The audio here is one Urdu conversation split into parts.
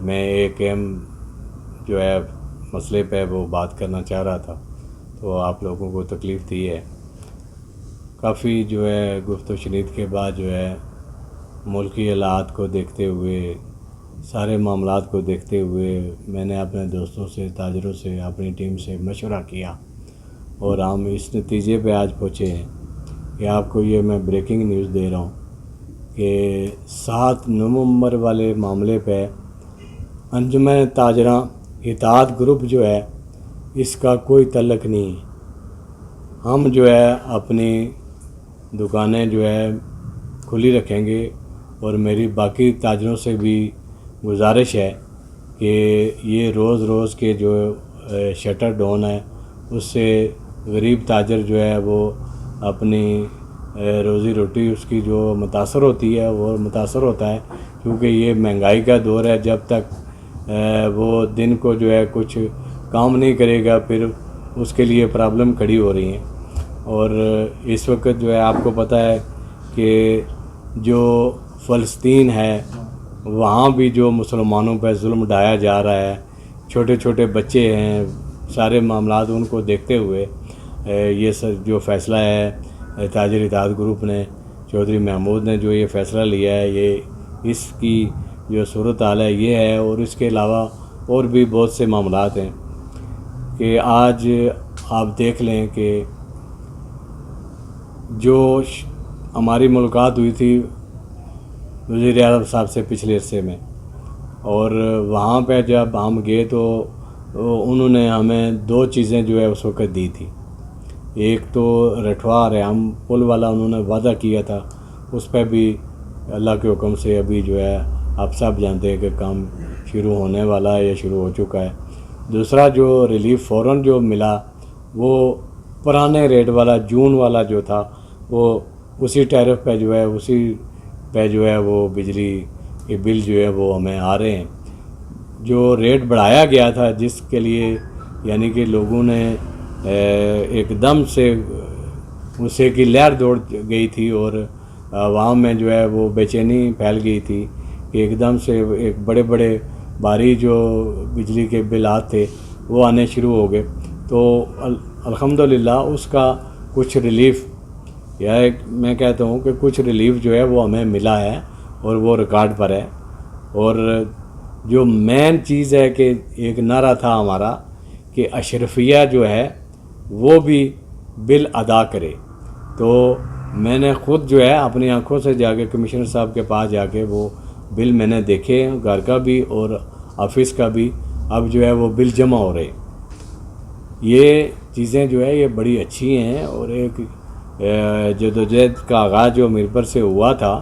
میں ایک اہم جو ہے مسئلے پہ وہ بات کرنا چاہ رہا تھا، تو آپ لوگوں کو تکلیف دی ہے۔ کافی جو ہے گفت و شنید کے بعد جو ہے ملکی حالات کو دیکھتے ہوئے، سارے معاملات کو دیکھتے ہوئے میں نے اپنے دوستوں سے، تاجروں سے، اپنی ٹیم سے مشورہ کیا اور ہم اس نتیجے پہ آج پہنچے ہیں کہ آپ کو یہ میں بریکنگ نیوز دے رہا ہوں کہ 7 نومبر والے معاملے پہ انجمن تاجراں اتحاد گروپ جو ہے اس کا کوئی تعلق نہیں ہے۔ ہم جو ہے اپنی دکانیں جو ہے کھلی رکھیں گے، اور میری باقی تاجروں سے بھی گزارش ہے کہ یہ روز روز کے جو شٹر ڈاؤن ہے اس سے غریب تاجر جو ہے وہ اپنی روزی روٹی اس کی جو متاثر ہوتی ہے وہ متاثر ہوتا ہے، کیونکہ یہ مہنگائی کا دور ہے۔ جب تک وہ دن کو جو ہے کچھ کام نہیں کرے گا پھر اس کے لیے پرابلم کھڑی ہو رہی ہیں۔ اور اس وقت جو ہے آپ کو پتہ ہے کہ جو فلسطین ہے وہاں بھی جو مسلمانوں پہ ظلم ڈھایا جا رہا ہے، چھوٹے چھوٹے بچے ہیں، سارے معاملات ان کو دیکھتے ہوئے یہ جو فیصلہ ہے تاجر اتحاد گروپ نے، چودھری محمود نے جو یہ فیصلہ لیا ہے، یہ اس کی جو صورتحال ہے یہ ہے۔ اور اس کے علاوہ اور بھی بہت سے معاملات ہیں کہ آج آپ دیکھ لیں کہ جو ہماری ملاقات ہوئی تھی وزیر اعظم صاحب سے پچھلے عرصے میں، اور وہاں پہ جب ہم گئے تو انہوں نے ہمیں 2 چیزیں جو ہے اس وقت دی تھی۔ ایک تو رٹھوا ریام پل والا انہوں نے وعدہ کیا تھا، اس پہ بھی اللہ کے حکم سے ابھی جو ہے آپ سب جانتے ہیں کہ کام شروع ہونے والا ہے یا شروع ہو چکا ہے۔ دوسرا جو ریلیف فوراً جو ملا وہ پرانے ریٹ والا جون والا جو تھا، وہ اسی ٹیرف پہ جو ہے وہ بجلی کے بل جو ہے وہ ہمیں آ رہے ہیں۔ جو ریٹ بڑھایا گیا تھا جس کے لیے یعنی کہ لوگوں نے ایک دم سے غصے کی لہر دوڑ گئی تھی، اور عوام میں جو ہے وہ بے چینی پھیل گئی تھی کہ ایک دم سے ایک بڑے بڑے بھاری جو بجلی کے بلات تھے وہ آنے شروع ہو گئے۔ تو الحمدللہ اس کا کچھ ریلیف، یا میں کہتا ہوں کہ کچھ ریلیف جو ہے وہ ہمیں ملا ہے اور وہ ریکارڈ پر ہے۔ اور جو مین چیز ہے کہ ایک نعرہ تھا ہمارا کہ اشرفیہ جو ہے وہ بھی بل ادا کرے، تو میں نے خود جو ہے اپنی آنکھوں سے جا کے کمشنر صاحب کے پاس جا کے وہ بل میں نے دیکھے، گھر کا بھی اور آفس کا بھی۔ اب جو ہے وہ بل جمع ہو رہے۔ یہ چیزیں جو ہے یہ بڑی اچھی ہیں، اور ایک جدوجہد کا آغاز جو میر پر سے ہوا تھا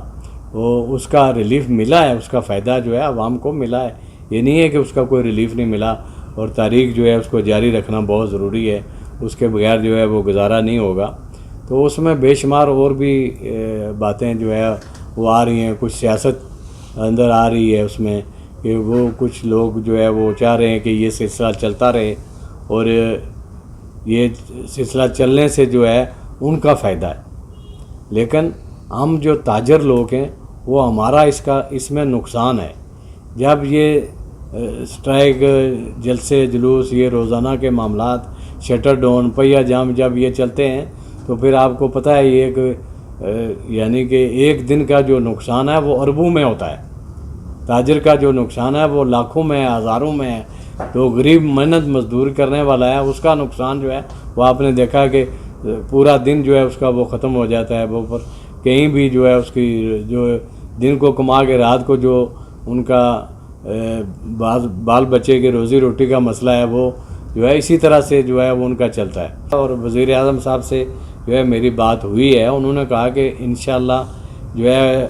وہ اس کا ریلیف ملا ہے، اس کا فائدہ جو ہے عوام کو ملا ہے۔ یہ نہیں ہے کہ اس کا کوئی ریلیف نہیں ملا، اور تاریخ جو ہے اس کو جاری رکھنا بہت ضروری ہے، اس کے بغیر جو ہے وہ گزارا نہیں ہوگا۔ تو اس میں بے شمار اور بھی باتیں جو ہے وہ آ رہی ہیں، کچھ سیاست اندر آ رہی ہے اس میں کہ وہ کچھ لوگ جو ہے وہ چاہ رہے ہیں کہ یہ سلسلہ چلتا رہے، اور یہ سلسلہ چلنے سے جو ہے ان کا فائدہ ہے، لیکن ہم جو تاجر لوگ ہیں وہ ہمارا اس میں نقصان ہے۔ جب یہ اسٹرائک، جلسے جلوس، یہ روزانہ کے معاملات، شٹر ڈاؤن، پہیہ جام جب یہ چلتے ہیں تو پھر آپ کو پتہ ہے یہ یعنی کہ ایک دن کا جو نقصان ہے وہ اربوں میں ہوتا ہے، تاجر کا جو نقصان ہے وہ لاکھوں میں، ہزاروں میں ہے۔ تو غریب محنت مزدور کرنے والا ہے اس کا نقصان جو ہے وہ آپ نے دیکھا کہ پورا دن جو ہے اس کا وہ ختم ہو جاتا ہے، وہ پر کہیں بھی جو ہے اس کی جو دن کو کما کے رات کو جو ان کا بال بچے کے روزی روٹی کا مسئلہ ہے وہ جو ہے اسی طرح سے جو ہے وہ ان کا چلتا ہے۔ اور وزیر اعظم صاحب سے جو ہے میری بات ہوئی ہے، انہوں نے کہا کہ انشاءاللہ جو ہے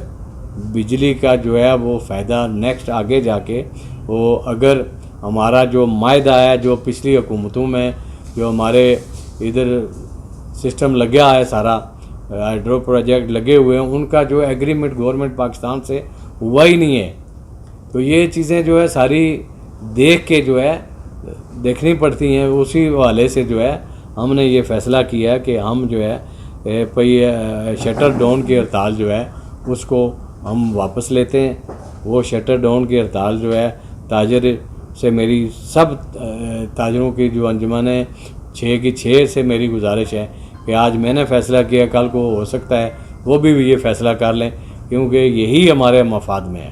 بجلی کا جو ہے وہ فائدہ نیکسٹ آگے جا کے وہ اگر ہمارا جو معاہدہ ہے جو پچھلی حکومتوں میں جو ہمارے ادھر سسٹم لگا ہے، سارا ہائیڈرو پروجیکٹ لگے ہوئے ہیں، ان کا جو ایگریمنٹ گورنمنٹ پاکستان سے ہوا ہی نہیں ہے۔ تو یہ چیزیں جو ہے ساری دیکھ کے جو ہے دیکھنی پڑتی ہیں، اسی حوالے سے جو ہے ہم نے یہ فیصلہ کیا کہ ہم جو ہے شٹر ڈاؤن کی ہڑتال جو ہے اس کو ہم واپس لیتے ہیں، وہ شٹر ڈاؤن کی ہڑتال جو ہے تاجر سے میری سب تاجروں کی جو انجمن ہے 6 کی 6 سے میری گزارش ہے کہ آج میں نے فیصلہ کیا، کل کو ہو سکتا ہے وہ بھی یہ فیصلہ کر لیں، کیونکہ یہی ہمارے مفاد میں ہے۔